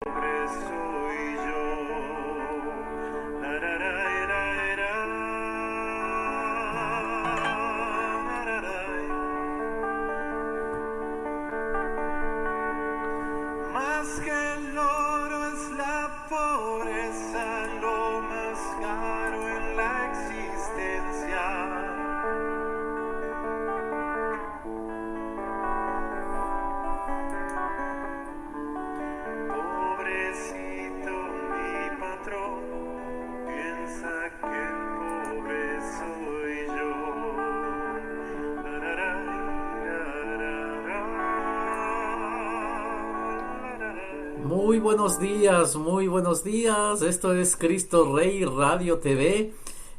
pobre soy yo. La, ra, ra, ra, ra, ra, ra, Más que el oro es la pobreza, lo más caro en la existencia. Pobrecito mi patrón, piensa que el pobre soy yo. La, ra, ra, ra, ra, ra. Muy buenos días, muy buenos días. Esto es Cristo Rey Radio TV.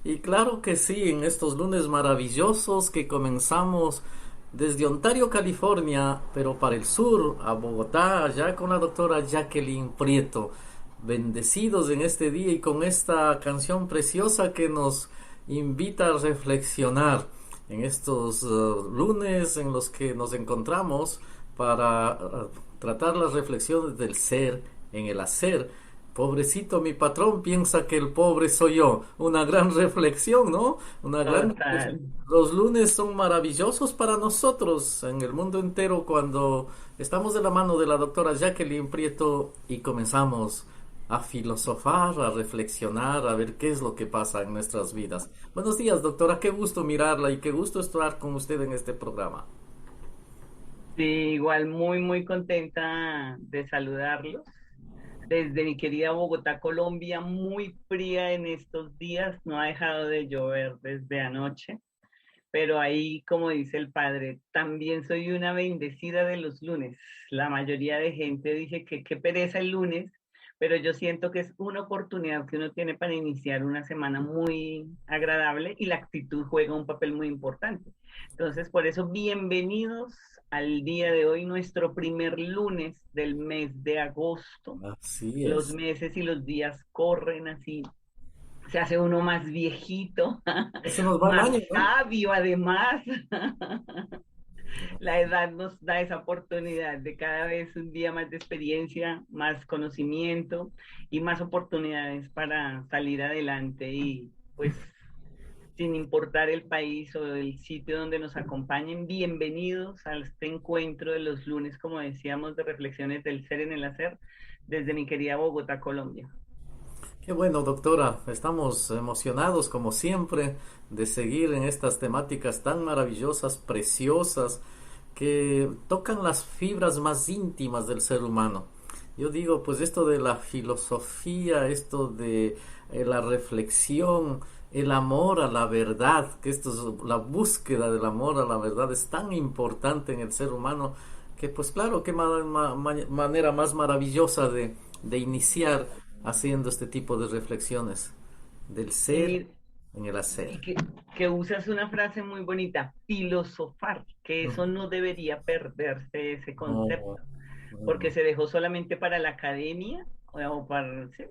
Y claro que sí, en estos lunes maravillosos que comenzamos desde Ontario, California, pero para el sur, a Bogotá, allá con la doctora Jacqueline Prieto. Bendecidos en este día y con esta canción preciosa que nos invita a reflexionar en estos lunes en los que nos encontramos para tratar las reflexiones del ser en el hacer. Pobrecito mi patrón piensa que el pobre soy yo. Una gran reflexión, ¿no? Una gran Total. reflexión. Los lunes son maravillosos para nosotros en el mundo entero cuando estamos de la mano de la doctora Jacqueline Prieto y comenzamos a filosofar, a reflexionar, a ver qué es lo que pasa en nuestras vidas. Buenos días, doctora. Qué gusto mirarla y qué gusto estar con usted en este programa. Sí, igual muy contenta de saludarlos. Desde mi querida Bogotá, Colombia, muy fría en estos días, no ha dejado de llover desde anoche, pero ahí, como dice el padre, también soy una bendecida de los lunes. La mayoría de gente dice que qué pereza el lunes, pero yo siento que es una oportunidad que uno tiene para iniciar una semana muy agradable y la actitud juega un papel muy importante. Entonces, por eso, bienvenidos al día de hoy, nuestro primer lunes del mes de agosto. Así Los es. meses y los días corren así, se hace uno más viejito, Se nos va el más año, ¿no? sabio además. La edad nos da esa oportunidad de cada vez un día más de experiencia, más conocimiento y más oportunidades para salir adelante y pues sin importar el país o el sitio donde nos acompañen, bienvenidos a este encuentro de los lunes, como decíamos, de reflexiones del ser en el hacer, desde mi querida Bogotá, Colombia. Qué bueno, doctora. Estamos emocionados, como siempre, de seguir en estas temáticas tan maravillosas, preciosas, que tocan las fibras más íntimas del ser humano. Yo digo, pues esto de la filosofía, esto de la reflexión, el amor a la verdad, que esto es la búsqueda del amor a la verdad es tan importante en el ser humano que pues claro, qué manera más maravillosa de iniciar haciendo este tipo de reflexiones del Y, ser en el hacer. y que usas una frase muy bonita, filosofar, que eso no debería perderse ese No, concepto, porque no. se dejó solamente para la academia, o para, sí,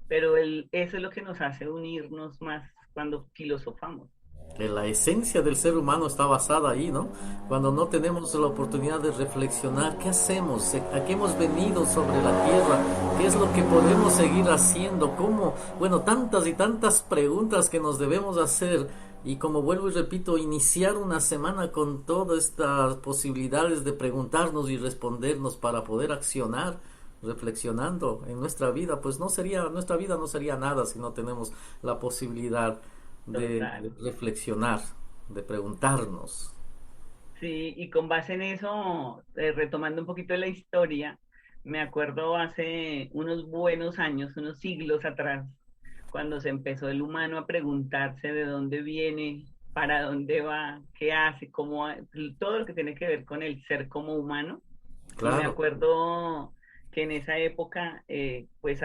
pero eso es lo que nos hace unirnos más cuando filosofamos. Que la esencia del ser humano está basada ahí, ¿no? Cuando no tenemos la oportunidad de reflexionar, ¿qué hacemos? ¿A qué hemos venido sobre la tierra? ¿Qué es lo que podemos seguir haciendo? ¿Cómo? Bueno, tantas y tantas preguntas que nos debemos hacer. Y como vuelvo y repito, iniciar una semana con todas estas posibilidades de preguntarnos y respondernos para poder accionar, reflexionando en nuestra vida, pues no sería, nuestra vida no sería nada si no tenemos la posibilidad de Total. reflexionar, de preguntarnos. Sí, y con base en eso, retomando un poquito de la historia, me acuerdo hace unos buenos años, unos siglos atrás, cuando se empezó el humano a preguntarse de dónde viene, para dónde va, qué hace, todo lo que tiene que ver con el ser como humano. Y me Claro, acuerdo que en esa época, pues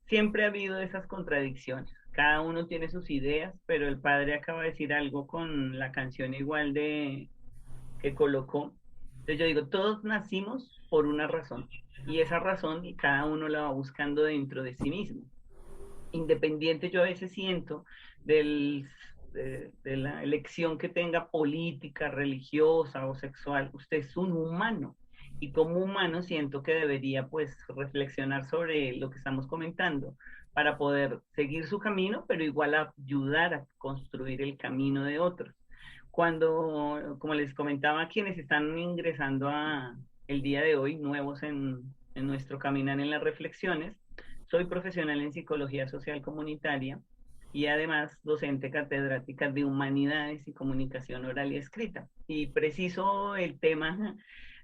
siempre ha habido esas contradicciones. Cada uno tiene sus ideas, pero el padre acaba de decir algo con la canción igual de que colocó. Entonces yo digo, todos nacimos por una razón y esa razón cada uno la va buscando dentro de sí mismo. Independiente yo a veces siento de la elección que tenga política, religiosa o sexual, usted es un humano y como humano siento que debería pues reflexionar sobre lo que estamos comentando para poder seguir su camino, pero igual ayudar a construir el camino de otros. Cuando, como les comentaba, quienes están ingresando a el día de hoy, nuevos en nuestro caminar en las reflexiones, soy profesional en psicología social comunitaria y además docente catedrática de humanidades y comunicación oral y escrita. Y preciso el tema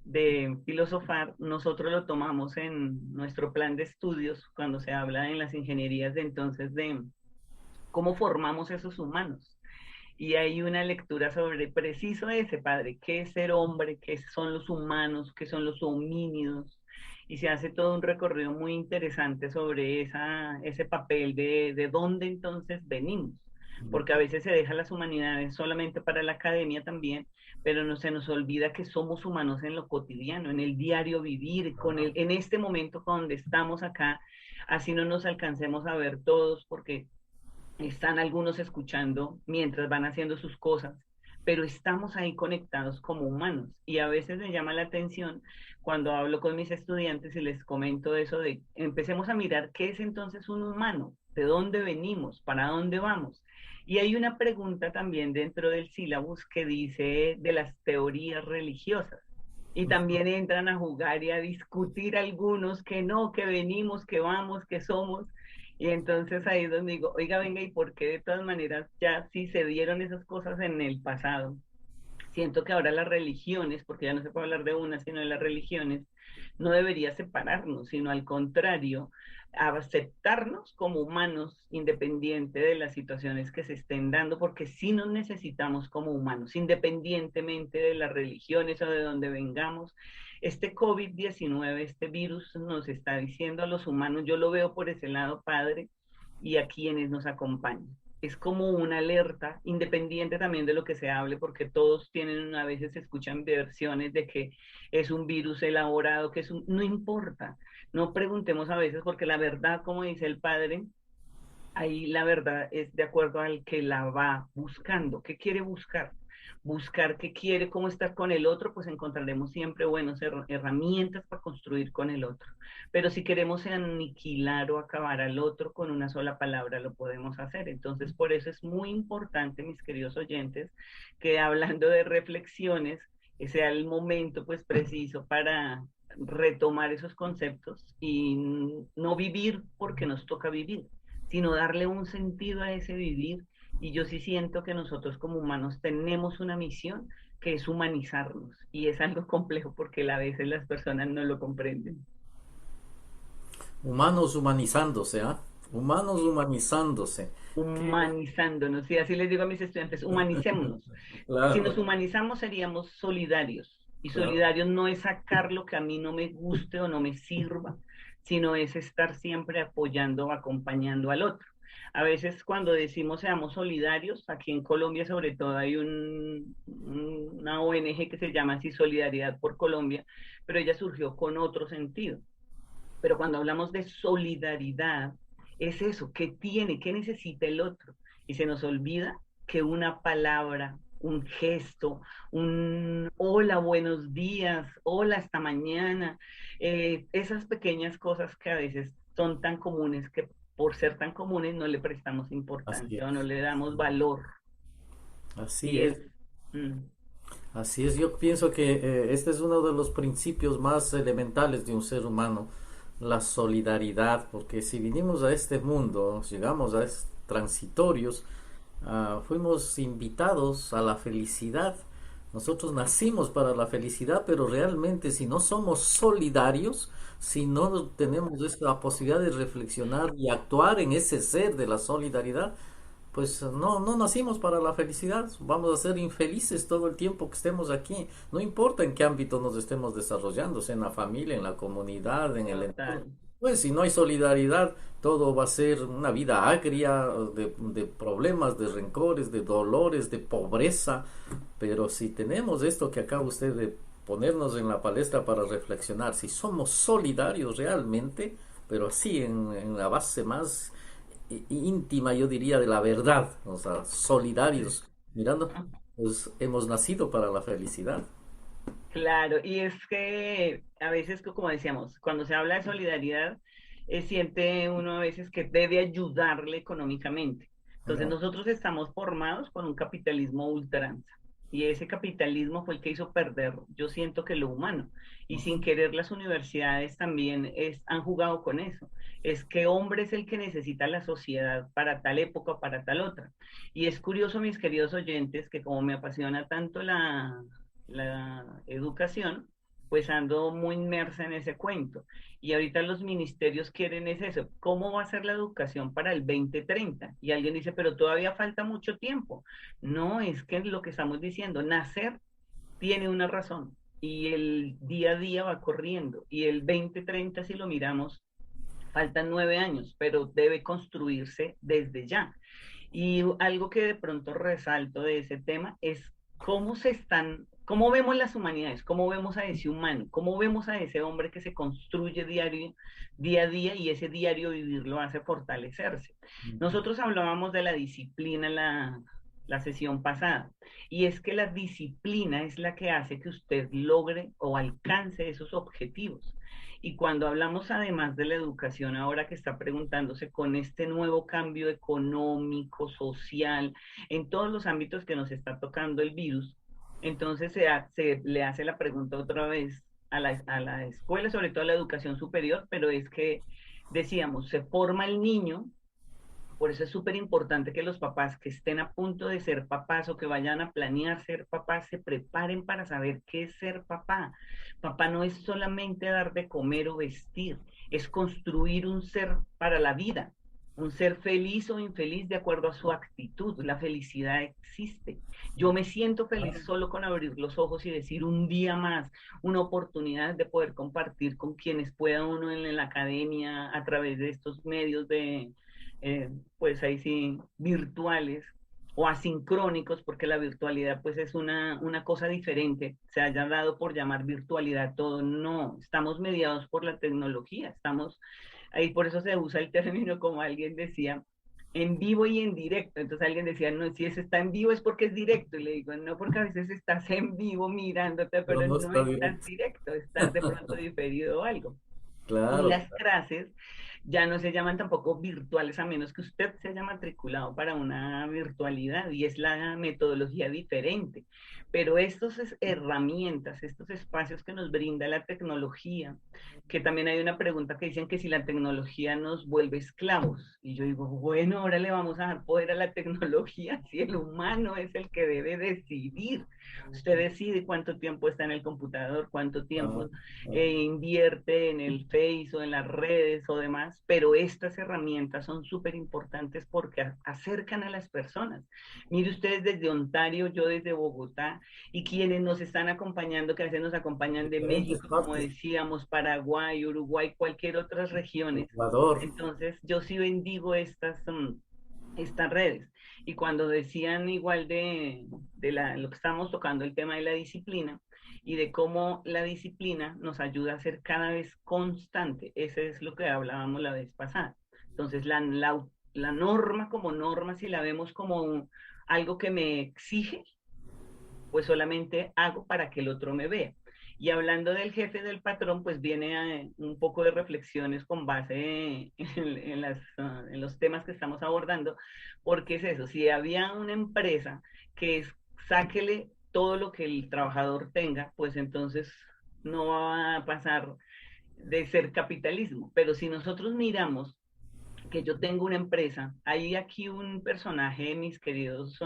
de filosofar, nosotros lo tomamos en nuestro plan de estudios cuando se habla en las ingenierías de entonces de cómo formamos esos humanos. Y hay una lectura sobre preciso ese, padre, qué es ser hombre, qué son los humanos, qué son los homínidos, y se hace todo un recorrido muy interesante sobre ese papel de dónde entonces venimos, porque a veces se deja las humanidades solamente para la academia también, pero no se nos olvida que somos humanos en lo cotidiano, en el diario vivir, en este momento donde estamos acá, así no nos alcancemos a ver todos, porque están algunos escuchando mientras van haciendo sus cosas, pero estamos ahí conectados como humanos. Y a veces me llama la atención cuando hablo con mis estudiantes y les comento eso de empecemos a mirar qué es entonces un humano, de dónde venimos, para dónde vamos. Y hay una pregunta también dentro del sílabus que dice de las teorías religiosas. Y también entran a jugar y a discutir algunos que no, que venimos, que vamos, que somos. Y entonces ahí es donde digo, oiga, venga, ¿y por qué de todas maneras ya sí se dieron esas cosas en el pasado? Siento que ahora las religiones, porque ya no se puede hablar de una, sino de las religiones, no debería separarnos, sino al contrario, aceptarnos como humanos independiente de las situaciones que se estén dando, porque sí nos necesitamos como humanos, independientemente de las religiones o de donde vengamos. Este COVID-19, este virus nos está diciendo a los humanos, yo lo veo por ese lado, padre, y a quienes nos acompañan. Es como una alerta, independiente también de lo que se hable, porque todos tienen, a veces se escuchan versiones de que es un virus elaborado, que es un, no importa, no preguntemos a veces, porque la verdad, como dice el padre, ahí la verdad es de acuerdo al que la va buscando. ¿Qué quiere buscar? Buscar qué quiere, cómo estar con el otro, pues encontraremos siempre buenas herramientas para construir con el otro. Pero si queremos aniquilar o acabar al otro con una sola palabra, lo podemos hacer. Entonces, por eso es muy importante, mis queridos oyentes, que hablando de reflexiones, sea el momento pues preciso para retomar esos conceptos y no vivir porque nos toca vivir, sino darle un sentido a ese vivir. Y yo sí siento que nosotros como humanos tenemos una misión que es humanizarnos. Y es algo complejo porque a veces las personas no lo comprenden. Humanos humanizándose, ¿ah? Humanos humanizándose. Que, Humanizándonos. Y así les digo a mis estudiantes, humanicémonos. Si nos claro, humanizamos seríamos solidarios. Y claro. solidarios no es sacar lo que a mí no me guste o no me sirva, sino es estar siempre apoyando o acompañando al otro. A veces cuando decimos seamos solidarios, aquí en Colombia sobre todo hay una ONG que se llama así Solidaridad por Colombia, pero ella surgió con otro sentido. Pero cuando hablamos de solidaridad, es eso, ¿qué tiene, qué necesita el otro? Y se nos olvida que una palabra, un gesto, un hola, buenos días, hola, hasta mañana, esas pequeñas cosas que a veces son tan comunes que por ser tan comunes no le prestamos Así importancia o no es. le damos valor. Así Y es. es, mm, Así es. Yo pienso que este es uno de los principios más elementales de un ser humano, la solidaridad, porque si vinimos a este mundo, llegamos a transitorios, fuimos invitados a la felicidad. Nosotros nacimos para la felicidad, pero realmente si no somos solidarios, si no tenemos esta posibilidad de reflexionar y actuar en ese ser de la solidaridad, pues no, no nacimos para la felicidad. Vamos a ser infelices todo el tiempo que estemos aquí. No importa en qué ámbito nos estemos desarrollando, sea en la familia, en la comunidad, en el entorno. total. Pues si no hay solidaridad, todo va a ser una vida agria de problemas, de rencores, de dolores, de pobreza. Pero si tenemos esto que acaba usted de ponernos en la palestra para reflexionar, si somos solidarios realmente, pero así en la base más íntima, yo diría, de la verdad, o sea, solidarios, mirando, pues hemos nacido para la felicidad. Claro, y es que a veces, como decíamos, cuando se habla de solidaridad, siente uno a veces que debe ayudarle económicamente. Entonces Claro. nosotros estamos formados con un capitalismo ultranza y ese capitalismo fue el que hizo perder, yo siento que lo humano. Y sin querer las universidades también han jugado con eso. Es que hombre es el que necesita la sociedad para tal época o para tal otra. Y es curioso, mis queridos oyentes, que como me apasiona tanto la educación, pues ando muy inmersa en ese cuento. Y ahorita los ministerios quieren es eso, ¿cómo va a ser la educación para el 2030? Y alguien dice, pero todavía falta mucho tiempo. No, es que lo que estamos diciendo, nacer tiene una razón y el día a día va corriendo. Y el 2030, si lo miramos, faltan 9 años, pero debe construirse desde ya. Y algo que de pronto resalto de ese tema es cómo vemos las humanidades, cómo vemos a ese humano, cómo vemos a ese hombre que se construye día a día y ese diario vivir lo hace fortalecerse. Nosotros hablábamos de la disciplina la sesión pasada, y es que la disciplina es la que hace que usted logre o alcance esos objetivos. Y cuando hablamos además de la educación, ahora que está preguntándose con este nuevo cambio económico, social, en todos los ámbitos que nos está tocando el virus, entonces se le hace la pregunta otra vez a la escuela, sobre todo a la educación superior, pero es que decíamos, se forma el niño, por eso es súper importante que los papás que estén a punto de ser papás o que vayan a planear ser papás se preparen para saber qué es ser papá. Papá no es solamente dar de comer o vestir, es construir un ser para la vida, un ser feliz o infeliz de acuerdo a su actitud. La felicidad existe. Yo me siento feliz solo con abrir los ojos y decir un día más, una oportunidad de poder compartir con quienes pueda uno en la academia a través de estos medios pues ahí sí, virtuales o asincrónicos, porque la virtualidad pues es una cosa diferente, se haya dado por llamar virtualidad todo, no, estamos mediados por la tecnología, estamos ahí, por eso se usa el término como alguien decía, en vivo y en directo, entonces alguien decía, no, si eso está en vivo es porque es directo, y le digo, no, porque a veces estás en vivo mirándote, Pero pero no no está estás directo. directo, estás de pronto diferido o algo. Y Claro. las clases ya no se llaman tampoco virtuales a menos que usted se haya matriculado para una virtualidad y es la metodología diferente. Pero estas herramientas, estos espacios que nos brinda la tecnología, que también hay una pregunta que dicen que si la tecnología nos vuelve esclavos. Y yo digo, bueno, ahora le vamos a dar poder a la tecnología si el humano es el que debe decidir. Usted decide cuánto tiempo está en el computador, cuánto Ah, tiempo ah, invierte en el Face o en las redes o demás, pero estas herramientas son súper importantes porque acercan a las personas. Mire ustedes desde Ontario, yo desde Bogotá, y quienes nos están acompañando, que a veces nos acompañan de diferentes México, como partes. decíamos, Paraguay, Uruguay, cualquier otras regiones. Ecuador. Entonces, yo sí bendigo estas redes. Y cuando decían igual lo que estábamos tocando, el tema de la disciplina y de cómo la disciplina nos ayuda a ser cada vez constante, ese es lo que hablábamos la vez pasada. Entonces, la norma como norma, si la vemos como algo que me exige, pues solamente hago para que el otro me vea. Y hablando del jefe del patrón, pues viene un poco de reflexiones con base en los temas que estamos abordando, porque es eso, si había una empresa que es, sáquele todo lo que el trabajador tenga, pues entonces no va a pasar de ser capitalismo. Pero si nosotros miramos que yo tengo una empresa, hay aquí un personaje, mis queridos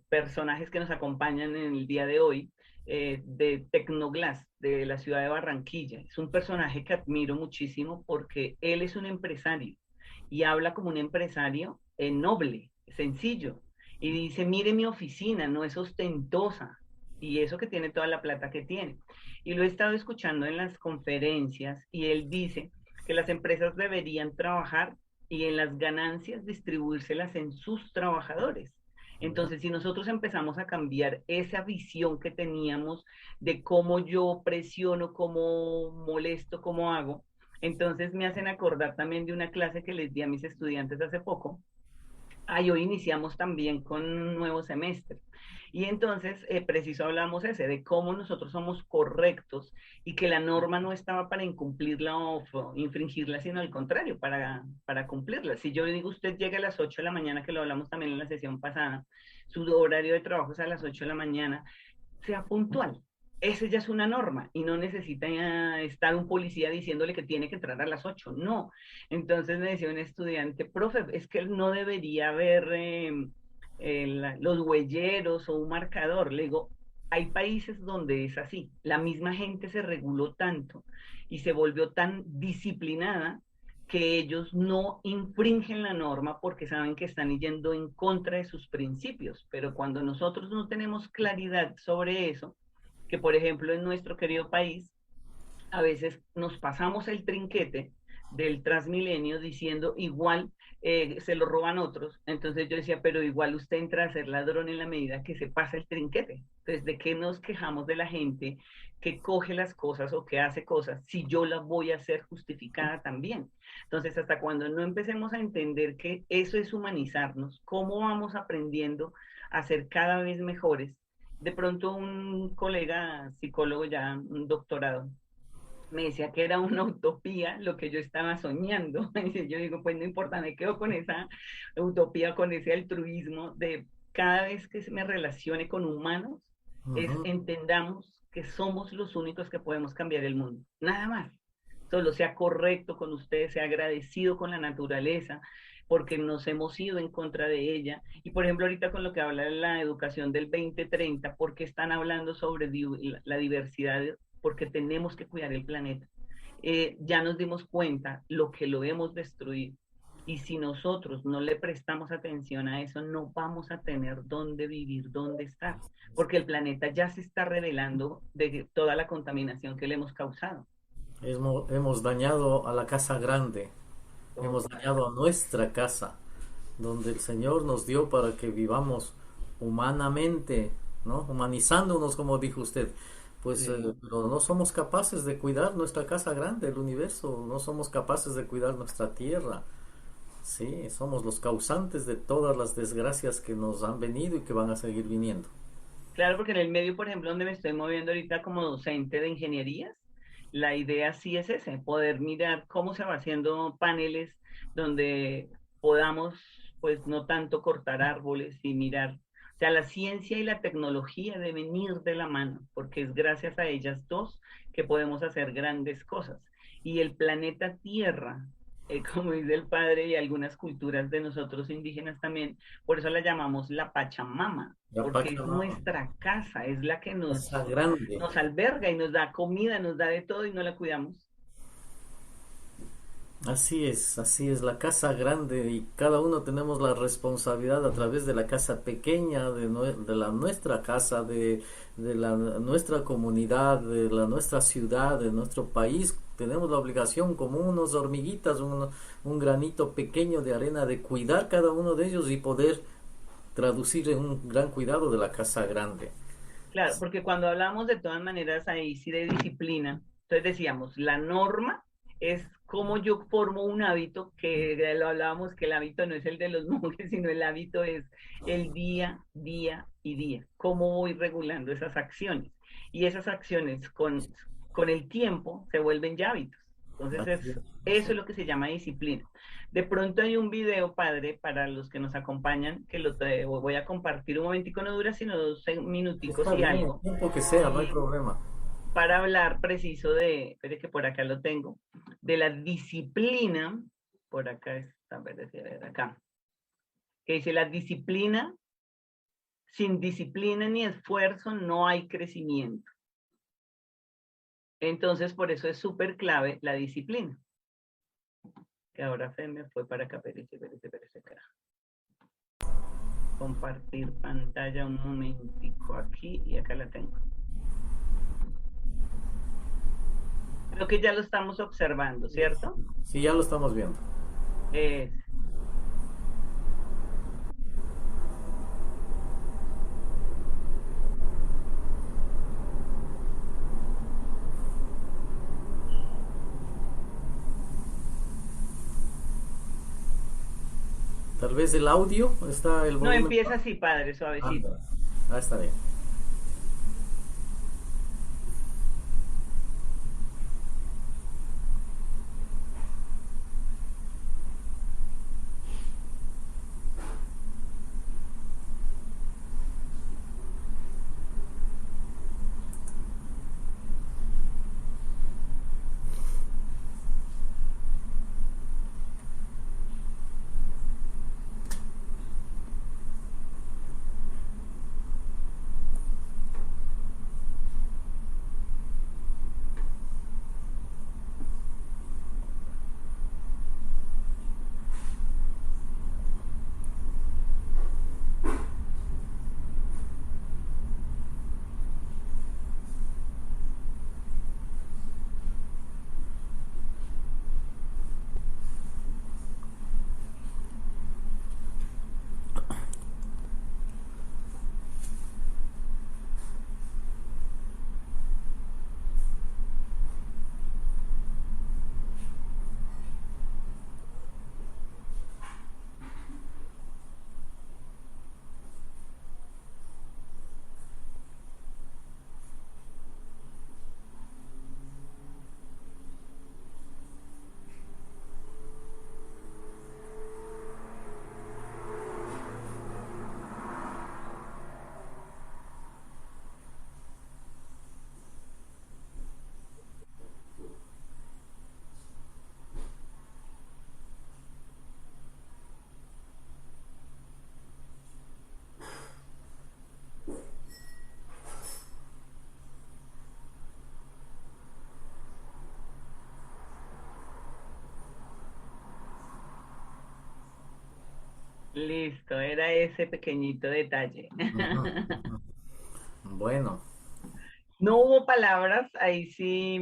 personajes que nos acompañan en el día de hoy, de Tecnoglass, de la ciudad de Barranquilla. Es un personaje que admiro muchísimo porque él es un empresario y habla como un empresario noble, sencillo. Y dice, mire mi oficina, no es ostentosa. Y eso que tiene toda la plata que tiene. Y lo he estado escuchando en las conferencias y él dice que las empresas deberían trabajar y en las ganancias distribuírselas en sus trabajadores. Entonces, si nosotros empezamos a cambiar esa visión que teníamos de cómo yo presiono, cómo molesto, cómo hago, entonces me hacen acordar también de una clase que les di a mis estudiantes hace poco, Hoy iniciamos también con un nuevo semestre. Y entonces, preciso hablamos ese, de cómo nosotros somos correctos y que la norma no estaba para incumplirla o infringirla, sino al contrario, para cumplirla. Si yo digo, usted llega a las 8 de la mañana, que lo hablamos también en la sesión pasada, su horario de trabajo es a las 8 de la mañana, sea puntual. Ese ya es una norma y no necesita estar un policía diciéndole que tiene que entrar a las 8. No. Entonces me decía un estudiante, profe, es que no debería haber los huelleros o un marcador. Le digo, hay países donde es así. La misma gente se reguló tanto y se volvió tan disciplinada que ellos no infringen la norma porque saben que están yendo en contra de sus principios. Pero cuando nosotros no tenemos claridad sobre eso, que por ejemplo en nuestro querido país, a veces nos pasamos el trinquete del Transmilenio diciendo igual se lo roban otros. Entonces yo decía, pero igual usted entra a ser ladrón en la medida que se pasa el trinquete. Entonces, ¿de qué nos quejamos de la gente que coge las cosas o que hace cosas si yo las voy a hacer justificada también? Entonces, hasta cuando no empecemos a entender que eso es humanizarnos, cómo vamos aprendiendo a ser cada vez mejores. De pronto un colega psicólogo ya, un doctorado, me decía que era una utopía lo que yo estaba soñando. Y yo digo, pues no importa, me quedo con esa utopía, con ese altruismo de cada vez que me relacione con humanos, es Ujú. entendamos que somos los únicos que podemos cambiar el mundo. Nada más. Solo sea correcto con ustedes, sea agradecido con la naturaleza, porque nos hemos ido en contra de ella. Y por ejemplo, ahorita con lo que habla de la educación del 2030, ¿por qué están hablando sobre la diversidad? Porque tenemos que cuidar el planeta. Ya nos dimos cuenta lo que lo hemos destruido. Y si nosotros no le prestamos atención a eso, no vamos a tener dónde vivir, dónde estar, porque el planeta ya se está revelando de toda la contaminación que le hemos causado. Hemos dañado a la casa grande, hemos Total. dañado a nuestra casa, donde el Señor nos dio para que vivamos humanamente, ¿no? Humanizándonos, como dijo usted. Pues Sí. pero no somos capaces de cuidar nuestra casa grande, el universo, no somos capaces de cuidar nuestra tierra. Sí, somos los causantes de todas las desgracias que nos han venido y que van a seguir viniendo. Claro, porque en el medio, por ejemplo, donde me estoy moviendo ahorita como docente de ingenierías, la idea sí es ese, poder mirar cómo se va haciendo paneles donde podamos, pues, no tanto cortar árboles y mirar. O sea, la ciencia y la tecnología deben ir de la mano, porque es gracias a ellas dos que podemos hacer grandes cosas. Y el planeta Tierra, como dice el padre, y algunas culturas de nosotros indígenas también, por eso la llamamos la Pachamama, La porque es Pachamama, nuestra casa, es la que casa grande. nos alberga y nos da comida, nos da de todo y no la cuidamos. Así es, la casa grande y cada uno tenemos la responsabilidad a través de la casa pequeña, de la nuestra casa, de la nuestra comunidad, de la nuestra ciudad, de nuestro país. Tenemos la obligación como unos hormiguitas, un granito pequeño de arena de cuidar cada uno de ellos y poder traducir en un gran cuidado de la casa grande. Claro, porque cuando hablamos de todas maneras ahí sí de disciplina, entonces decíamos, la norma es cómo yo formo un hábito, que lo hablábamos que el hábito no es el de los monjes, sino el hábito es el día, día y día, cómo voy regulando esas acciones. Y esas acciones con el tiempo se vuelven ya hábitos. Entonces Así eso es lo que se llama disciplina. De pronto hay un video, padre, para los que nos acompañan, que voy a compartir un momentico, no dura sino minuticos está y bien, el algo, tiempo que sea, no hay y problema. para hablar preciso de, espere que por acá lo tengo, de la disciplina, por acá está, espérate, a ver, acá, que dice la disciplina, sin disciplina ni esfuerzo no hay crecimiento. Entonces, por eso es súper clave la disciplina. Que ahora se me fue para acá, espérate acá. Compartir pantalla un momentico aquí y acá la tengo. Creo que ya lo estamos observando, ¿cierto? Sí, ya lo estamos viendo. Es, Tal vez el audio, está el No, volumen. empieza así, padre, suavecito. Anda. Ah, está bien. Listo, era ese pequeñito detalle. Ujú, ujú. Bueno, No hubo palabras, ahí sí,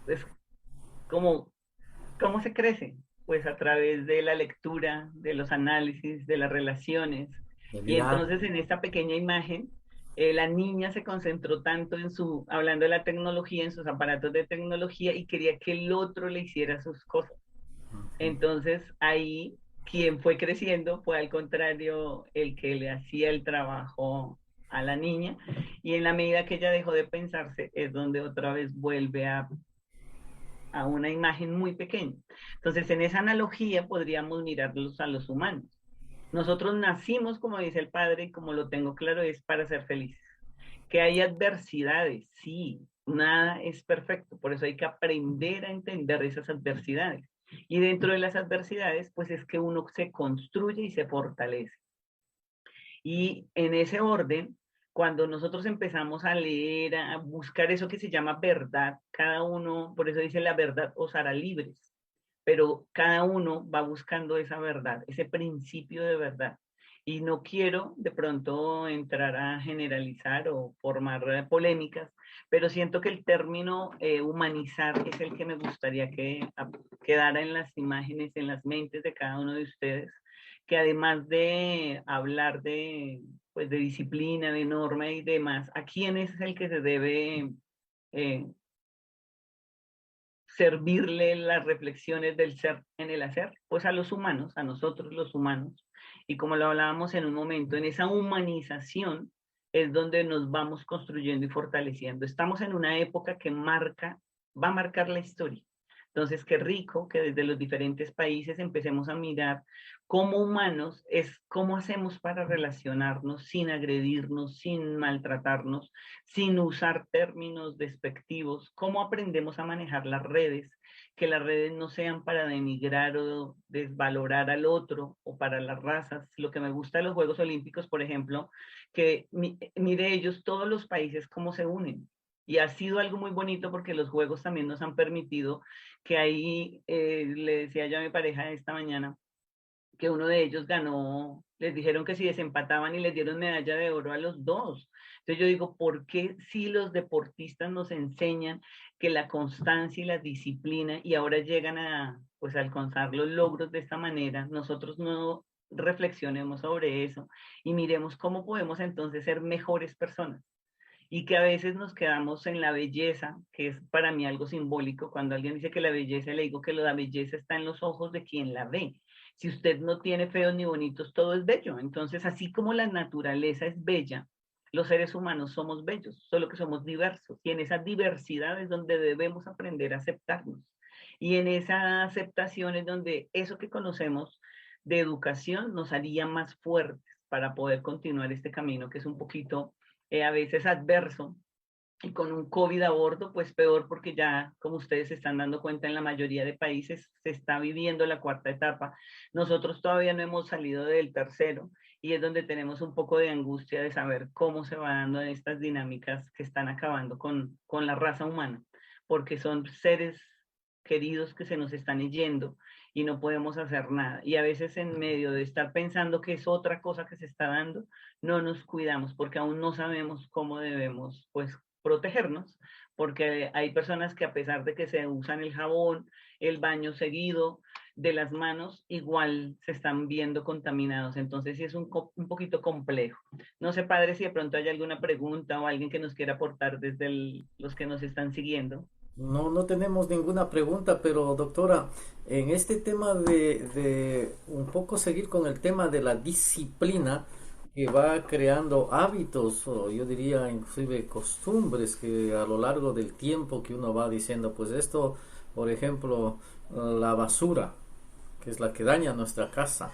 pues como, ¿cómo se crece? Pues a través de la lectura, de los análisis, de las relaciones. de Y mirar. entonces en esta pequeña imagen, la niña se concentró tanto en hablando de la tecnología, en sus aparatos de tecnología y quería que el otro le hiciera sus cosas. Ujú. Entonces ahí quien fue creciendo fue al contrario el que le hacía el trabajo a la niña y en la medida que ella dejó de pensarse es donde otra vez vuelve a una imagen muy pequeña. Entonces en esa analogía podríamos mirarlos a los humanos. Nosotros nacimos, como dice el padre, y como lo tengo claro, es para ser felices. Que hay adversidades, sí, nada es perfecto, por eso hay que aprender a entender esas adversidades. Y dentro de las adversidades, pues es que uno se construye y se fortalece. Y en ese orden, cuando nosotros empezamos a leer, a buscar eso que se llama verdad, cada uno, por eso dice la verdad os hará libres, pero cada uno va buscando esa verdad, ese principio de verdad. Y no quiero de pronto entrar a generalizar o formar polémicas, pero siento que el término humanizar es el que me gustaría que quedara en las imágenes, en las mentes de cada uno de ustedes, que además de hablar de, pues, de disciplina, de norma y demás, ¿a quién es el que se debe eh, servirle las reflexiones del ser en el hacer? Pues a los humanos, a nosotros los humanos. Y como lo hablábamos en un momento, en esa humanización es donde nos vamos construyendo y fortaleciendo. Estamos en una época que va a marcar la historia. Entonces, qué rico que desde los diferentes países empecemos a mirar como humanos es cómo hacemos para relacionarnos sin agredirnos, sin maltratarnos, sin usar términos despectivos, cómo aprendemos a manejar las redes, que las redes no sean para denigrar o desvalorar al otro o para las razas. Lo que me gusta de los Juegos Olímpicos, por ejemplo, que mire ellos, todos los países cómo se unen. Y ha sido algo muy bonito porque los juegos también nos han permitido que ahí, le decía yo a mi pareja esta mañana, que uno de ellos ganó, les dijeron que si desempataban y les dieron medalla de oro a los dos. Entonces yo digo, ¿por qué si los deportistas nos enseñan que la constancia y la disciplina y ahora llegan a, pues, a alcanzar los logros de esta manera, nosotros no reflexionemos sobre eso y miremos cómo podemos entonces ser mejores personas? y que a veces nos quedamos en la belleza, que es para mí algo simbólico. Cuando alguien dice que la belleza, le digo que la belleza está en los ojos de quien la ve. Si usted no tiene feos ni bonitos, todo es bello. Entonces, así como la naturaleza es bella, los seres humanos somos bellos, solo que somos diversos. Y en esa diversidad es donde debemos aprender a aceptarnos. Y en esa aceptación es donde eso que conocemos de educación nos haría más fuertes para poder continuar este camino que es un poquito a veces adverso, y con un COVID a bordo, pues peor, porque ya, como ustedes se están dando cuenta, en la mayoría de países se está viviendo la cuarta etapa. Nosotros todavía no hemos salido del tercero, y es donde tenemos un poco de angustia de saber cómo se van dando estas dinámicas que están acabando con la raza humana, porque son seres queridos que se nos están yendo y no podemos hacer nada. Y a veces en medio de estar pensando que es otra cosa que se está dando, no nos cuidamos porque aún no sabemos cómo debemos, pues, protegernos, porque hay personas que a pesar de que se usan el jabón, el baño seguido de las manos, igual se están viendo contaminados. Entonces sí es un poquito complejo. No sé, padre, si de pronto hay alguna pregunta o alguien que nos quiera aportar desde los que nos están siguiendo. No, no tenemos ninguna pregunta, pero doctora, en este tema de un poco seguir con el tema de la disciplina que va creando hábitos, o yo diría inclusive costumbres que a lo largo del tiempo que uno va diciendo, pues esto, por ejemplo, la basura, que es la que daña nuestra casa,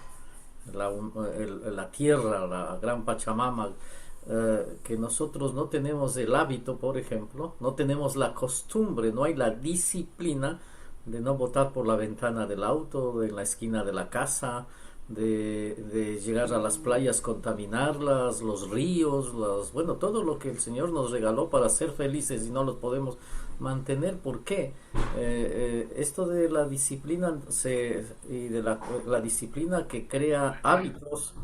la tierra, la gran Pachamama, que nosotros no tenemos el hábito, por ejemplo, no tenemos la costumbre, no hay la disciplina de no botar por la ventana del auto, de la esquina de la casa, de llegar a las playas, contaminarlas, los ríos, bueno, todo lo que el Señor nos regaló para ser felices y no los podemos mantener. ¿Por qué? Esto de la disciplina y de la disciplina que crea hábitos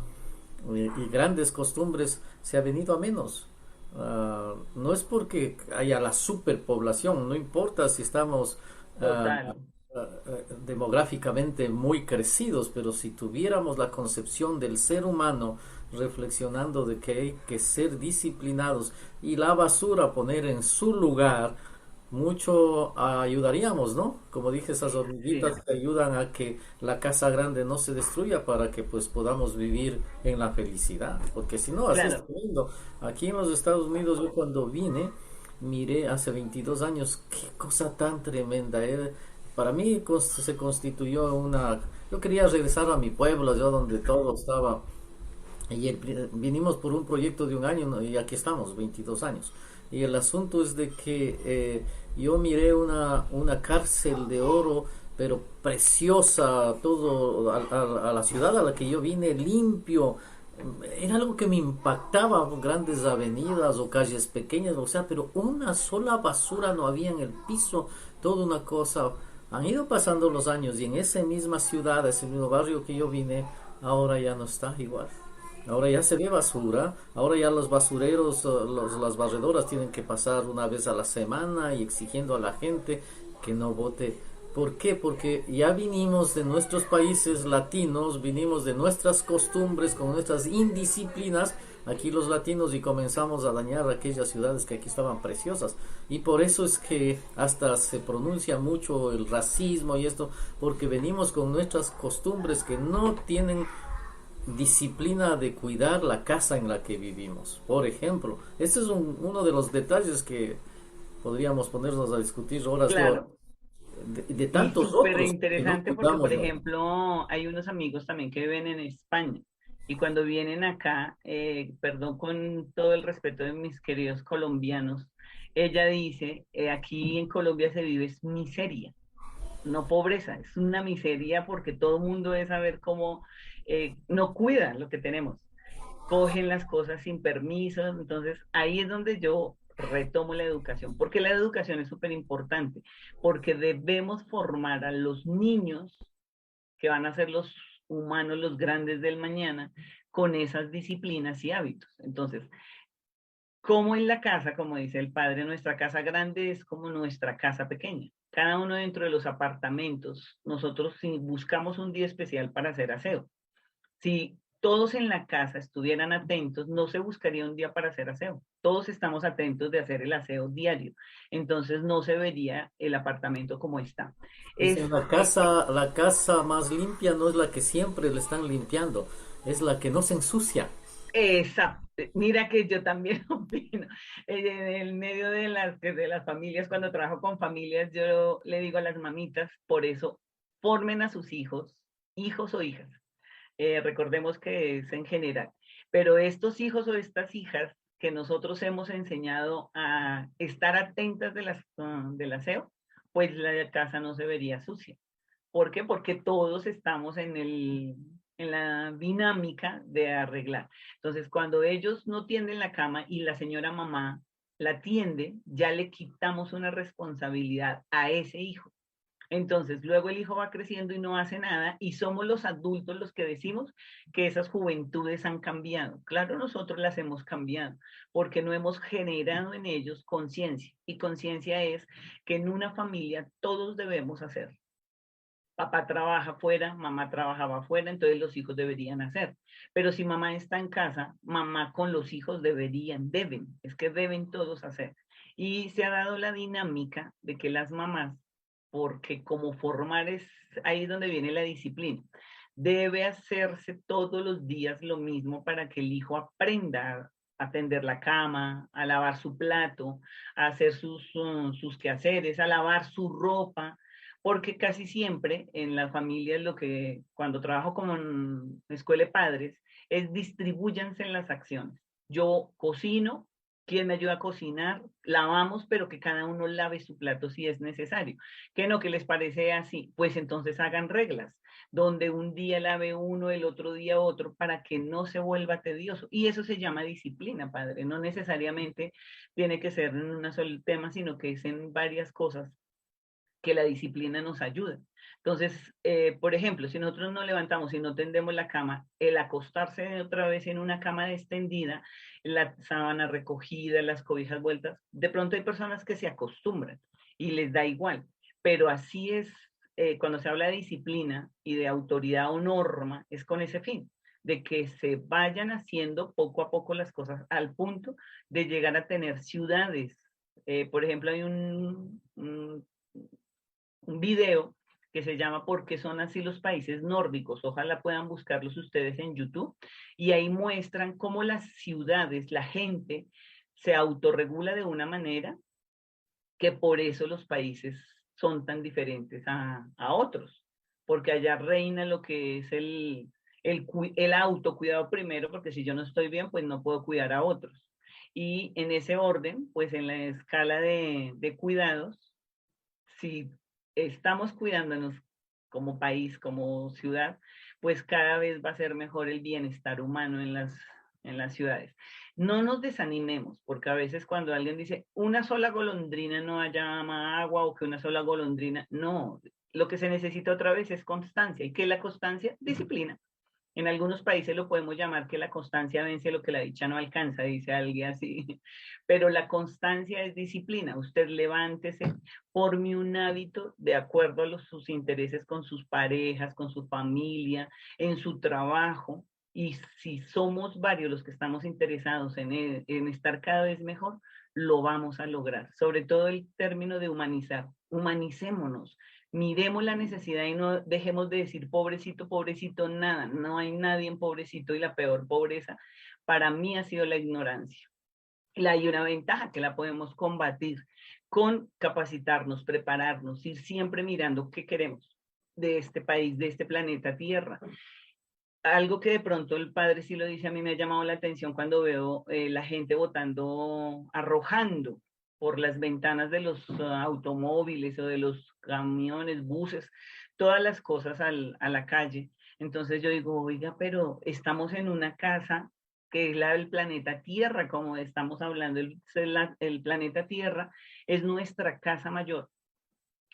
y grandes costumbres se ha venido a menos. No es porque haya la superpoblación, no importa si estamos Total. demográficamente muy crecidos, pero si tuviéramos la concepción del ser humano reflexionando de que hay que ser disciplinados y la basura poner en su lugar, mucho ayudaríamos, ¿no? Como dije, esas Sí, hormiguitas que ayudan a que la casa grande no se destruya para que pues podamos vivir en la felicidad, porque si no, así es claro. tremendo. Aquí en los Estados Unidos, yo cuando vine, miré hace 22 años, qué cosa tan tremenda. Para mí se constituyó una... Yo quería regresar a mi pueblo, yo donde todo estaba y vinimos por un proyecto de un año, ¿no? Y aquí estamos, 22 años. Y el asunto es de que yo miré una cárcel de oro, pero preciosa, todo a la ciudad a la que yo vine, limpio. Era algo que me impactaba, grandes avenidas o calles pequeñas, o sea, pero una sola basura no había en el piso, toda una cosa. Han ido pasando los años y en esa misma ciudad, ese mismo barrio que yo vine, ahora ya no está igual. Ahora ya se ve basura, ahora ya los basureros, las barredoras tienen que pasar una vez a la semana y exigiendo a la gente que no vote. ¿Por qué? Porque ya vinimos de nuestros países latinos, vinimos de nuestras costumbres, con nuestras indisciplinas, aquí los latinos, y comenzamos a dañar aquellas ciudades que aquí estaban preciosas. Y por eso es que hasta se pronuncia mucho el racismo y esto, porque venimos con nuestras costumbres que no tienen disciplina de cuidar la casa en la que vivimos. Por ejemplo, este es uno de los detalles que podríamos ponernos a discutir horas de horas, Claro. de Y tantos súper otros que no interesante porque, cuidamos. por ejemplo, hay unos amigos también que viven en España y cuando vienen acá, perdón con todo el respeto de mis queridos colombianos, ella dice, aquí en Colombia se vive es miseria, no pobreza, es una miseria porque todo el mundo es saber cómo no cuidan lo que tenemos, cogen las cosas sin permiso. Entonces ahí es donde yo retomo la educación, porque la educación es súper importante, porque debemos formar a los niños que van a ser los humanos, los grandes del mañana, con esas disciplinas y hábitos. Entonces, como en la casa, como dice el padre, nuestra casa grande es como nuestra casa pequeña. Cada uno dentro de los apartamentos, nosotros si buscamos un día especial para hacer aseo. Si todos en la casa estuvieran atentos, no se buscaría un día para hacer aseo. Todos estamos atentos de hacer el aseo diario. Entonces no se vería el apartamento como está. Dicen, Es la casa más limpia no es la que siempre le están limpiando, es la que no se ensucia. exacto. Mira que yo también opino. En el medio de las familias, cuando trabajo con familias, yo le digo a las mamitas, por eso formen a sus hijos, hijos o hijas. Recordemos que es en general. Pero estos hijos o estas hijas que nosotros hemos enseñado a estar atentas del aseo, pues la casa no se vería sucia. ¿Por qué? Porque todos estamos en la dinámica de arreglar. Entonces, cuando ellos no tienden la cama y la señora mamá la tiende, ya le quitamos una responsabilidad a ese hijo. Entonces, luego el hijo va creciendo y no hace nada y somos los adultos los que decimos que esas juventudes han cambiado. Claro, nosotros las hemos cambiado porque no hemos generado en ellos conciencia y conciencia es que en una familia todos debemos hacer. Papá trabaja afuera, mamá trabajaba afuera, entonces los hijos deberían hacer. Pero si mamá está en casa, mamá con los hijos es que deben todos hacer. Y se ha dado la dinámica de que las mamás, porque como formar es ahí donde viene la disciplina, debe hacerse todos los días lo mismo para que el hijo aprenda a tender la cama, a lavar su plato, a hacer sus quehaceres, a lavar su ropa, porque casi siempre en las familias lo que cuando trabajo como en escuela de padres es distribúyanse en las acciones. Yo cocino, ¿quién me ayuda a cocinar? Lavamos, pero que cada uno lave su plato si es necesario. ¿Qué no? ¿Que les parece así? Pues entonces hagan reglas, donde un día lave uno, el otro día otro, para que no se vuelva tedioso. Y eso se llama disciplina, padre. No necesariamente tiene que ser en un solo tema, sino que es en varias cosas que la disciplina nos ayuda. Entonces, por ejemplo, si nosotros nos levantamos y no tendemos la cama, el acostarse otra vez en una cama extendida, la sábana recogida, las cobijas vueltas, de pronto hay personas que se acostumbran y les da igual, pero así es, cuando se habla de disciplina y de autoridad o norma, es con ese fin de que se vayan haciendo poco a poco las cosas al punto de llegar a tener ciudades. Por ejemplo, hay un video que se llama ¿Por qué son así los países nórdicos? Ojalá puedan buscarlos ustedes en YouTube. Y ahí muestran cómo las ciudades, la gente se autorregula de una manera que por eso los países son tan diferentes a otros. Porque allá reina lo que es el autocuidado primero, porque si yo no estoy bien, pues no puedo cuidar a otros. Y en ese orden, pues en la escala de cuidados, si estamos cuidándonos como país, como ciudad, pues cada vez va a ser mejor el bienestar humano en las ciudades. No nos desanimemos, porque a veces cuando alguien dice una sola golondrina no llama agua o que una sola golondrina, no, lo que se necesita otra vez es constancia. ¿Y qué es la constancia? Disciplina. En algunos países lo podemos llamar que la constancia vence lo que la dicha no alcanza, dice alguien así. Pero la constancia es disciplina. Usted levántese, forme un hábito de acuerdo a sus intereses con sus parejas, con su familia, en su trabajo. Y si somos varios los que estamos interesados en estar cada vez mejor, lo vamos a lograr. Sobre todo el término de humanizar. Humanicémonos, miremos la necesidad y no dejemos de decir pobrecito, pobrecito, nada, no hay nadie en pobrecito y la peor pobreza para mí ha sido la ignorancia. Hay una ventaja que la podemos combatir con capacitarnos, prepararnos, ir siempre mirando qué queremos de este país, de este planeta Tierra. Algo que de pronto el padre sí lo dice, a mí me ha llamado la atención cuando veo la gente votando, arrojando por las ventanas de los automóviles o de los camiones, buses, todas las cosas a la calle. Entonces yo digo, oiga, pero estamos en una casa que es la del planeta Tierra, como estamos hablando, el planeta Tierra es nuestra casa mayor.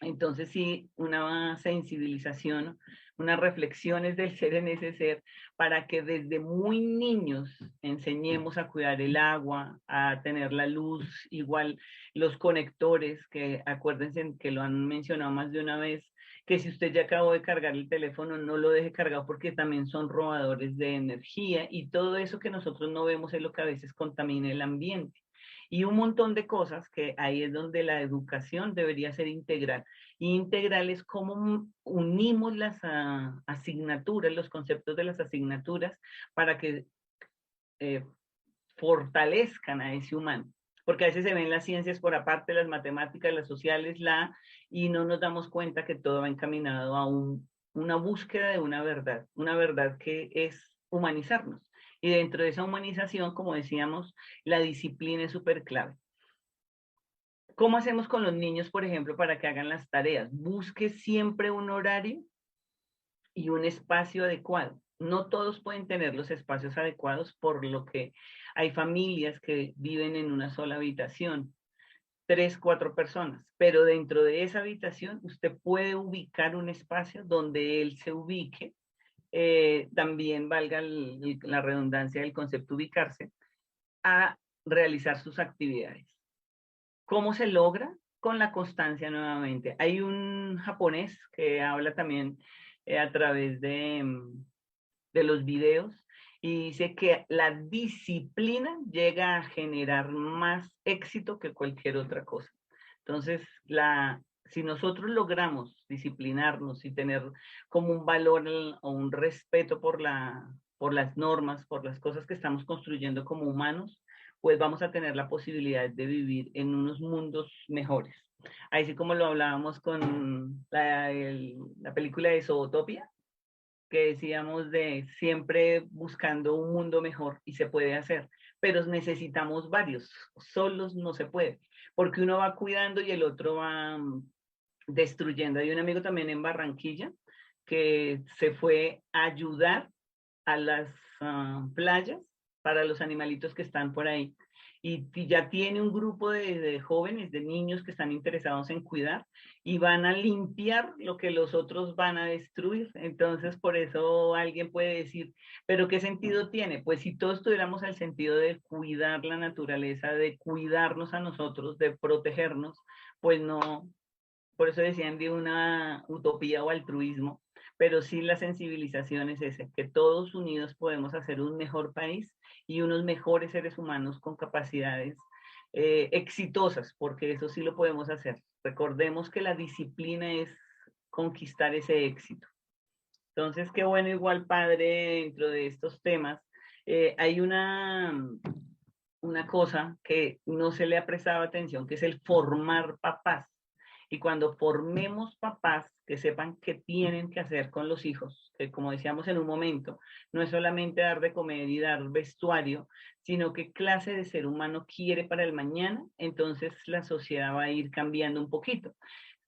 Entonces sí, una sensibilización, unas reflexiones del ser en ese ser, para que desde muy niños enseñemos a cuidar el agua, a tener la luz, igual los conectores, que acuérdense que lo han mencionado más de una vez, que si usted ya acabó de cargar el teléfono, no lo deje cargado porque también son robadores de energía y todo eso que nosotros no vemos es lo que a veces contamina el ambiente. Y un montón de cosas que ahí es donde la educación debería ser integral. Y integral es cómo unimos las asignaturas, los conceptos de las asignaturas para que eh, fortalezcan a ese humano. Porque a veces se ven las ciencias por aparte, las matemáticas, las sociales, y no nos damos cuenta que todo va encaminado a una búsqueda de una verdad que es humanizarnos. Y dentro de esa humanización, como decíamos, la disciplina es súper clave. ¿Cómo hacemos con los niños, por ejemplo, para que hagan las tareas? Busque siempre un horario y un espacio adecuado. No todos pueden tener los espacios adecuados, por lo que hay familias que viven en una sola habitación, 3, 4 personas, pero dentro de esa habitación usted puede ubicar un espacio donde él se ubique. También valga la redundancia del concepto ubicarse, a realizar sus actividades. ¿Cómo se logra? Con la constancia nuevamente. Hay un japonés que habla también a través de los videos y dice que la disciplina llega a generar más éxito que cualquier otra cosa. Entonces, si nosotros logramos disciplinarnos y tener como un valor o un respeto por las normas, por las cosas que estamos construyendo como humanos, pues vamos a tener la posibilidad de vivir en unos mundos mejores. Así como lo hablábamos con la película de Zootopia, que decíamos de siempre buscando un mundo mejor y se puede hacer, pero necesitamos varios, solos no se puede, porque uno va cuidando y el otro va destruyendo. Hay un amigo también en Barranquilla que se fue a ayudar a las playas para los animalitos que están por ahí. Y ya tiene un grupo de jóvenes, de niños que están interesados en cuidar y van a limpiar lo que los otros van a destruir. Entonces, por eso alguien puede decir, ¿pero qué sentido tiene? Pues si todos tuviéramos el sentido de cuidar la naturaleza, de cuidarnos a nosotros, de protegernos, pues no, por eso decían de una utopía o altruismo, pero sí la sensibilización es ese, que todos unidos podemos hacer un mejor país y unos mejores seres humanos con capacidades exitosas, porque eso sí lo podemos hacer. Recordemos que la disciplina es conquistar ese éxito. Entonces, qué bueno, igual padre, dentro de estos temas, hay una cosa que no se le ha prestado atención, que es el formar papás. Y cuando formemos papás que sepan qué tienen que hacer con los hijos, que como decíamos en un momento, no es solamente dar de comer y dar vestuario, sino qué clase de ser humano quiere para el mañana, entonces la sociedad va a ir cambiando un poquito.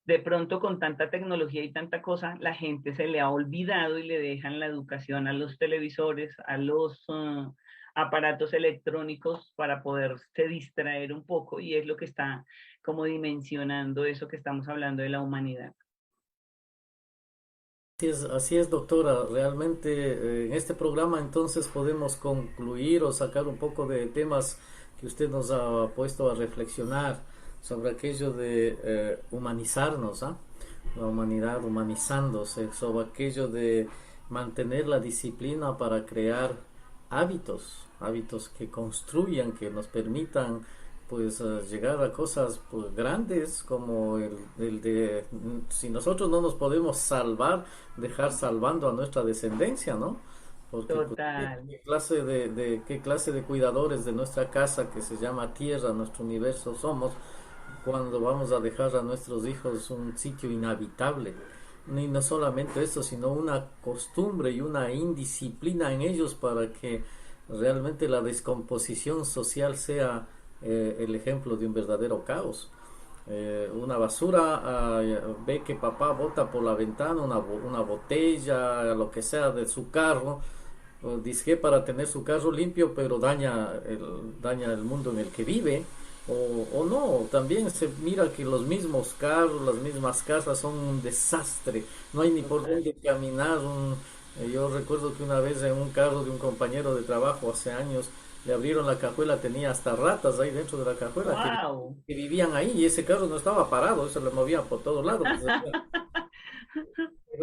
De pronto con tanta tecnología y tanta cosa, la gente se le ha olvidado y le dejan la educación a los televisores, a los aparatos electrónicos para poderse distraer un poco y es lo que está como dimensionando eso que estamos hablando de la humanidad. Así es, doctora. Realmente en este programa entonces podemos concluir o sacar un poco de temas que usted nos ha puesto a reflexionar sobre aquello de humanizarnos, ¿ah? La humanidad humanizándose, sobre aquello de mantener la disciplina para crear hábitos que construyan, que nos permitan pues llegar a cosas pues grandes como el de si nosotros no nos podemos salvar, dejar salvando a nuestra descendencia, ¿no? Porque pues, Total. qué clase de cuidadores de nuestra casa que se llama tierra, nuestro universo somos, cuando vamos a dejar a nuestros hijos un sitio inhabitable. Y no solamente eso, sino una costumbre y una indisciplina en ellos para que realmente la descomposición social sea el ejemplo de un verdadero caos. Una basura, ve que papá bota por la ventana una botella, lo que sea de su carro, dice para tener su carro limpio, pero daña el mundo en el que vive. O no, también se mira que los mismos carros, las mismas casas son un desastre, no hay ni por Total. dónde caminar. Yo recuerdo que una vez en un carro de un compañero de trabajo hace años le abrieron la cajuela, tenía hasta ratas ahí dentro de la cajuela Wow. que vivían ahí y ese carro no estaba parado, eso lo movían por todos lados. Pues,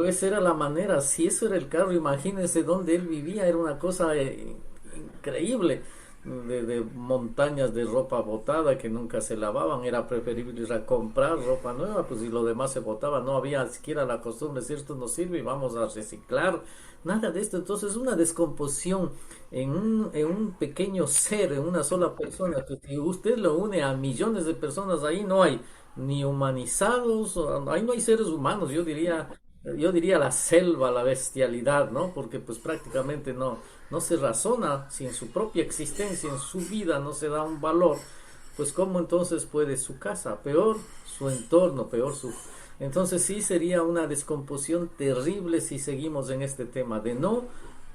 pero esa era la manera, si eso era el carro, imagínense dónde él vivía, era una cosa increíble, de montañas de ropa botada que nunca se lavaban, era preferible ir a comprar ropa nueva, pues y lo demás se botaba, no había siquiera la costumbre de decir esto no sirve y vamos a reciclar, nada de esto, entonces una descomposición en un pequeño ser, en una sola persona, que si usted lo une a millones de personas, ahí no hay ni humanizados, ahí no hay seres humanos, yo diría la selva, la bestialidad, ¿no? Porque pues prácticamente no se razona, si en su propia existencia, en su vida no se da un valor, pues cómo entonces puede su casa, peor su entorno, peor su... Entonces sí sería una descomposición terrible si seguimos en este tema de no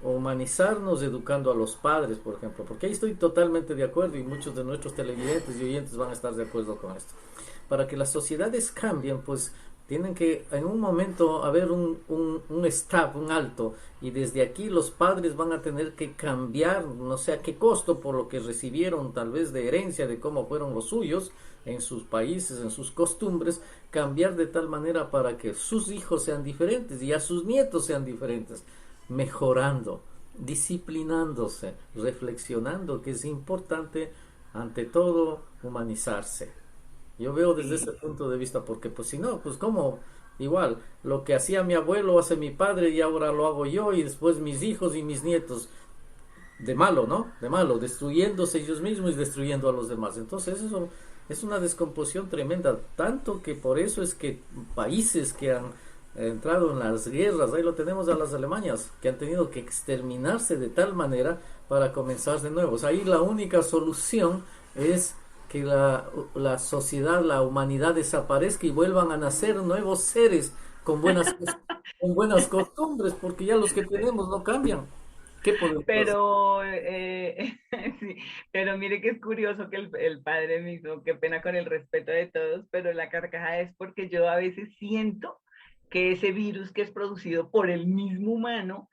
humanizarnos educando a los padres, por ejemplo, porque ahí estoy totalmente de acuerdo y muchos de nuestros televidentes y oyentes van a estar de acuerdo con esto. Para que las sociedades cambien, pues tienen que en un momento haber un stop, un alto, y desde aquí los padres van a tener que cambiar, no sé a qué costo, por lo que recibieron tal vez de herencia de cómo fueron los suyos en sus países, en sus costumbres, cambiar de tal manera para que sus hijos sean diferentes y a sus nietos sean diferentes, mejorando, disciplinándose, reflexionando que es importante ante todo humanizarse. Yo veo desde ese Sí. punto de vista, porque pues si no, pues como igual, lo que hacía mi abuelo hace mi padre y ahora lo hago yo y después mis hijos y mis nietos, de malo, ¿no? De malo, destruyéndose ellos mismos y destruyendo a los demás. Entonces eso es una descomposición tremenda, tanto que por eso es que países que han entrado en las guerras, ahí lo tenemos a las Alemanias, que han tenido que exterminarse de tal manera para comenzar de nuevo. O sea, ahí la única solución es que la sociedad, la humanidad desaparezca y vuelvan a nacer nuevos seres con buenas costumbres, porque ya los que tenemos no cambian. ¿Qué podemos hacer? Pero, sí, pero mire que es curioso que el padre mismo, qué pena con el respeto de todos, pero la carcajada es porque yo a veces siento que ese virus que es producido por el mismo humano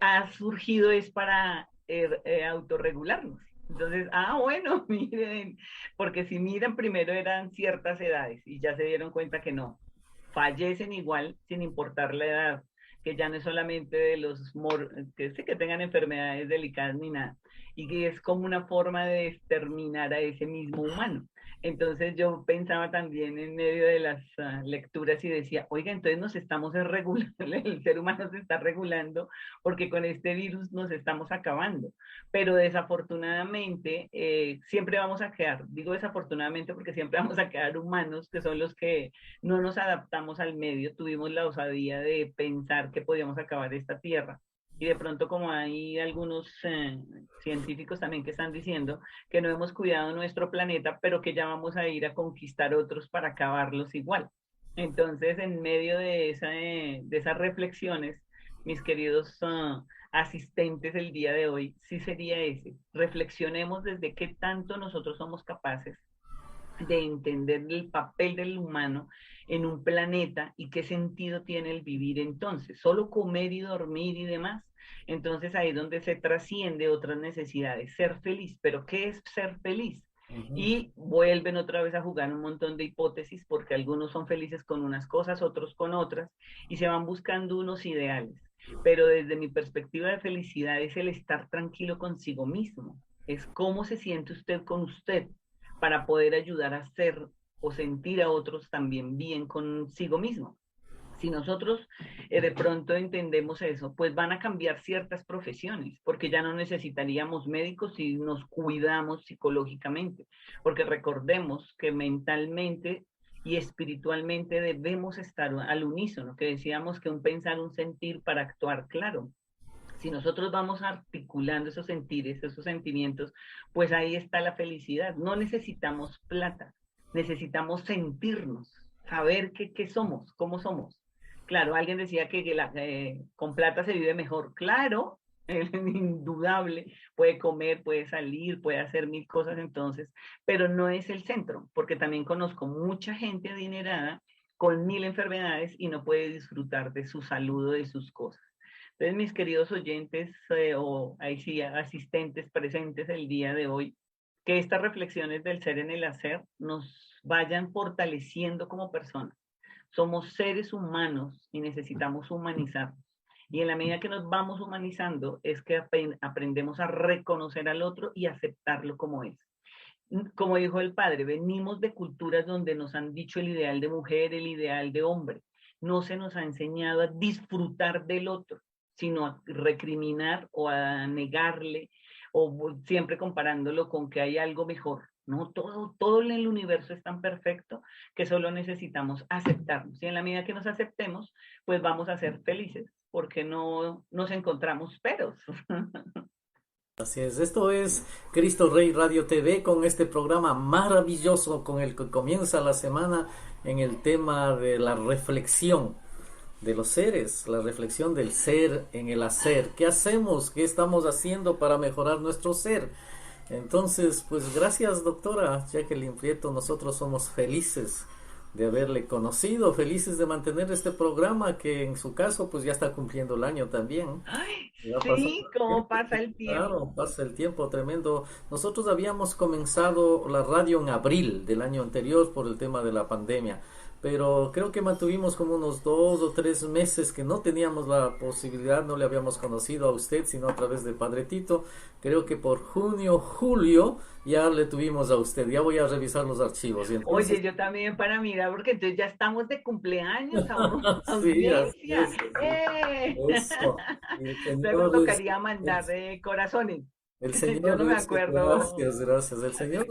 ha surgido es para autorregularnos. Entonces, bueno, miren, porque si miran, primero eran ciertas edades y ya se dieron cuenta que no, fallecen igual sin importar la edad, que ya no es solamente de que sí que tengan enfermedades delicadas ni nada, y que es como una forma de exterminar a ese mismo humano. Entonces yo pensaba también en medio de las lecturas y decía, oiga, entonces nos estamos regulando, el ser humano se está regulando porque con este virus nos estamos acabando. Pero desafortunadamente siempre vamos a quedar, digo desafortunadamente porque siempre vamos a quedar humanos, que son los que no nos adaptamos al medio, tuvimos la osadía de pensar que podíamos acabar esta tierra. Y de pronto, como hay algunos científicos también que están diciendo que no hemos cuidado nuestro planeta, pero que ya vamos a ir a conquistar otros para acabarlos igual. Entonces, en medio de esas reflexiones, mis queridos asistentes el día de hoy, sí sería ese. Reflexionemos desde qué tanto nosotros somos capaces de entender el papel del humano en un planeta y qué sentido tiene el vivir entonces, solo comer y dormir y demás. Entonces ahí es donde se trasciende otras necesidades, ser feliz, pero ¿qué es ser feliz? Ujú. Y vuelven otra vez a jugar un montón de hipótesis porque algunos son felices con unas cosas, otros con otras, y se van buscando unos ideales. Pero desde mi perspectiva de felicidad es el estar tranquilo consigo mismo, es cómo se siente usted con usted, para poder ayudar a hacer o sentir a otros también bien consigo mismo. Si nosotros de pronto entendemos eso, pues van a cambiar ciertas profesiones, porque ya no necesitaríamos médicos si nos cuidamos psicológicamente, porque recordemos que mentalmente y espiritualmente debemos estar al unísono, que decíamos que un pensar, un sentir para actuar, claro. Si nosotros vamos articulando esos sentires, esos sentimientos, pues ahí está la felicidad. No necesitamos plata, necesitamos sentirnos, saber qué somos, cómo somos. Claro, alguien decía con plata se vive mejor. Claro, es indudable, puede comer, puede salir, puede hacer mil cosas entonces, pero no es el centro, porque también conozco mucha gente adinerada con mil enfermedades y no puede disfrutar de su salud o de sus cosas. Entonces, mis queridos oyentes o ahí sí, asistentes presentes el día de hoy, que estas reflexiones del ser en el hacer nos vayan fortaleciendo como personas. Somos seres humanos y necesitamos humanizarnos. Y en la medida que nos vamos humanizando es que aprendemos a reconocer al otro y aceptarlo como es. Como dijo el padre, venimos de culturas donde nos han dicho el ideal de mujer, el ideal de hombre. No se nos ha enseñado a disfrutar del otro, sino a recriminar o a negarle, o siempre comparándolo con que hay algo mejor. No, todo en el universo es tan perfecto que solo necesitamos aceptarnos. Y en la medida que nos aceptemos, pues vamos a ser felices, porque no nos encontramos peros. Así es, esto es Cristo Rey Radio TV con este programa maravilloso con el que comienza la semana en el tema de la reflexión de los seres, la reflexión del ser en el hacer. ¿Qué hacemos? ¿Qué estamos haciendo para mejorar nuestro ser? Entonces, pues gracias doctora Jacqueline Prieto, nosotros somos felices de haberle conocido, felices de mantener este programa que en su caso pues ya está cumpliendo el año también. Ay, Ya pasó sí, el cómo tiempo. pasa el Claro, tiempo. pasa el tiempo tremendo. Nosotros habíamos comenzado la radio en abril del año anterior por el tema de la pandemia, pero creo que mantuvimos como unos 2 o 3 meses que no teníamos la posibilidad, no le habíamos conocido a usted, sino a través de Padre Tito. Creo que por junio, julio ya le tuvimos a usted. Ya voy a revisar los archivos y entonces Oye, yo también para mirar, porque entonces ya estamos de cumpleaños, sí, así audiencia. es, ¡Eh! eso. Y el Luego Señor tocaría mandar corazones. el Yo Señor no me es, acuerdo. gracias, gracias. El Señor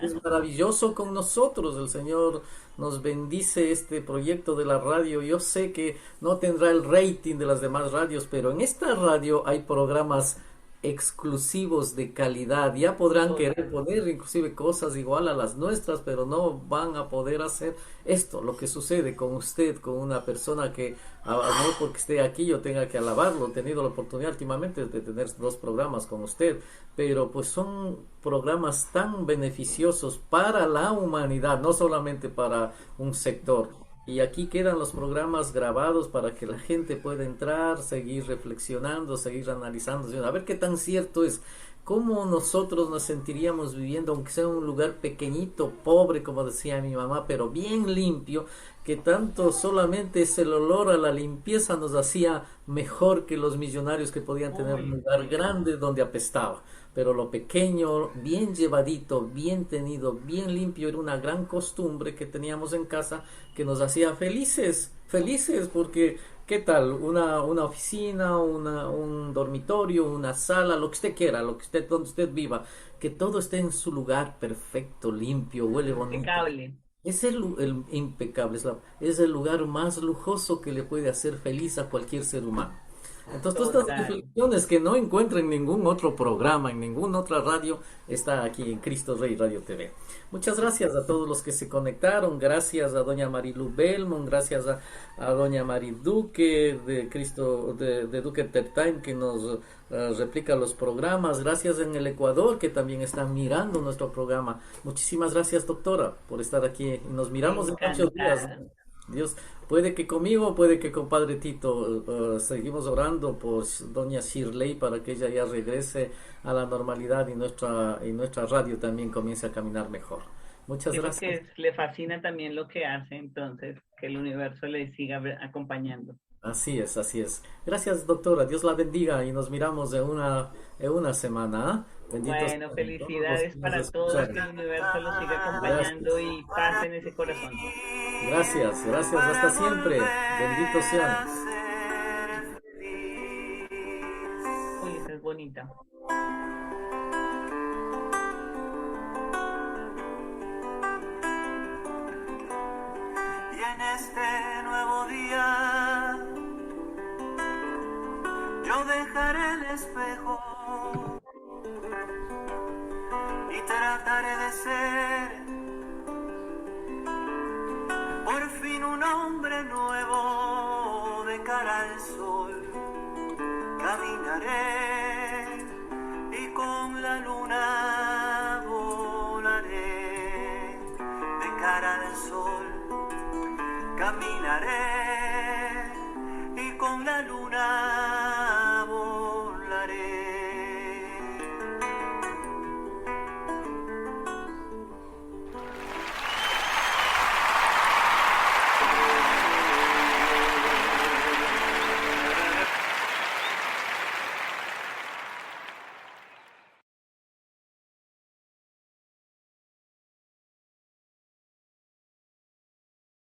es maravilloso con nosotros. El Señor nos bendice este proyecto de la radio. Yo sé que no tendrá el rating de las demás radios, pero en esta radio hay programas exclusivos de calidad. Ya podrán querer Total. poner inclusive cosas igual a las nuestras, pero no van a poder hacer esto, lo que sucede con usted, con una persona que no porque esté aquí yo tenga que alabarlo. He tenido la oportunidad últimamente de tener 2 programas con usted, pero pues son programas tan beneficiosos para la humanidad, no solamente para un sector. Y aquí quedan los programas grabados para que la gente pueda entrar, seguir reflexionando, seguir analizando, a ver qué tan cierto es. ¿Cómo nosotros nos sentiríamos viviendo, aunque sea en un lugar pequeñito, pobre, como decía mi mamá, pero bien limpio, que tanto solamente ese olor a la limpieza nos hacía mejor que los millonarios que podían tener un Uy, lugar sí. grande donde apestaba? Pero lo pequeño, bien llevadito, bien tenido, bien limpio, era una gran costumbre que teníamos en casa que nos hacía felices, felices, porque ¿qué tal? Una oficina, un dormitorio, una sala, lo que usted quiera, lo que usted, donde usted viva, que todo esté en su lugar perfecto, limpio, huele bonito. Impecable. Es el impecable, es el lugar más lujoso que le puede hacer feliz a cualquier ser humano. Entonces, todas estas Total. reflexiones que no encuentro en ningún otro programa, en ninguna otra radio, está aquí en Cristo Rey Radio TV. Muchas gracias a todos los que se conectaron. Gracias a doña Marilu Belmont, gracias a doña Mari Duque de Cristo de Duque Entertainment que nos replica los programas. Gracias en el Ecuador que también están mirando nuestro programa. Muchísimas gracias, doctora, por estar aquí. Nos miramos en 8 días. Encantada. Dios, puede que conmigo, puede que con Padre Tito, seguimos orando por doña Shirley para que ella ya regrese a la normalidad y nuestra radio también comience a caminar mejor. Muchas Sí, porque gracias. le fascina también lo que hace, entonces que el universo le siga acompañando. Así es, así es. Gracias, doctora. Dios la bendiga y nos miramos en una semana. ¿Ah? Benditos Bueno, sean todos los felicidades que nos para todos, escuchan. que el universo los siga acompañando Gracias. y paz en ese corazón. Gracias, gracias. Hasta siempre. Benditos sean. Uy, esa es bonita. Y en este nuevo día yo dejaré el espejo y trataré de ser por fin un hombre nuevo de cara al sol. Caminaré y con la luna volaré de cara al sol. Caminaré y con la luna